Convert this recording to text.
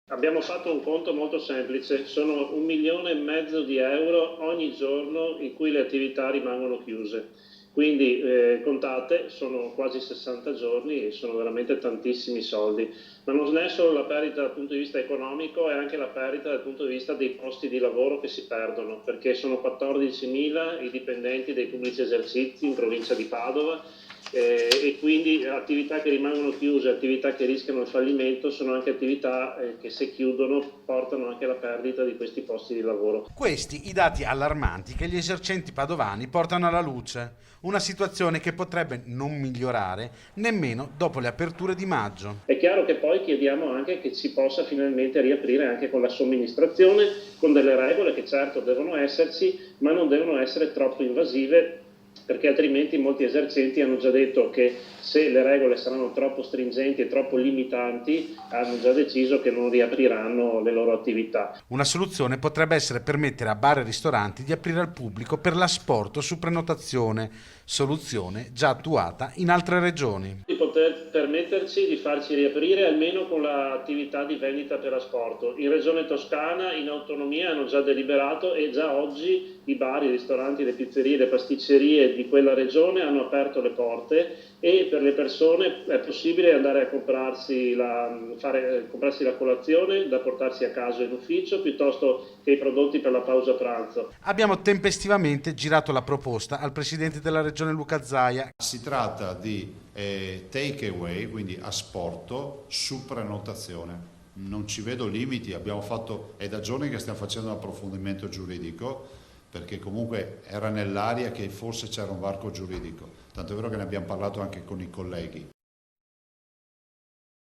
Abbiamo fatto un conto molto semplice, sono 1,5 milioni di euro ogni giorno in cui le attività rimangono chiuse. Quindi contate, sono quasi 60 giorni e sono veramente tantissimi soldi. Ma non è solo la perdita dal punto di vista economico, è anche la perdita dal punto di vista dei posti di lavoro che si perdono, perché sono 14.000 i dipendenti dei pubblici esercizi in provincia di Padova e quindi attività che rimangono chiuse, attività che rischiano il fallimento, sono anche attività che se chiudono portano anche alla perdita di questi posti di lavoro. Questi i dati allarmanti che gli esercenti padovani portano alla luce, una situazione che potrebbe non migliorare nemmeno dopo le aperture di maggio. È chiaro che poi chiediamo anche che si possa finalmente riaprire anche con la somministrazione, con delle regole che certo devono esserci, ma non devono essere troppo invasive, perché altrimenti molti esercenti hanno già detto che se le regole saranno troppo stringenti e troppo limitanti, hanno già deciso che non riapriranno le loro attività. Una soluzione potrebbe essere permettere a bar e ristoranti di aprire al pubblico per l'asporto su prenotazione, soluzione già attuata in altre regioni. Di poter permetterci di farci riaprire almeno con l'attività di vendita per asporto. In Regione Toscana, in autonomia, hanno già deliberato e già oggi i bar, i ristoranti, le pizzerie, le pasticcerie di quella regione hanno aperto le porte e per le persone è possibile andare a comprarsi la colazione da portarsi a casa in ufficio piuttosto che i prodotti per la pausa pranzo. Abbiamo tempestivamente girato la proposta al presidente della regione Luca Zaia. Si tratta di take away, quindi asporto su prenotazione. Non ci vedo limiti, è da giorni che stiamo facendo un approfondimento giuridico, perché comunque era nell'aria che forse c'era un varco giuridico, tanto è vero che ne abbiamo parlato anche con i colleghi.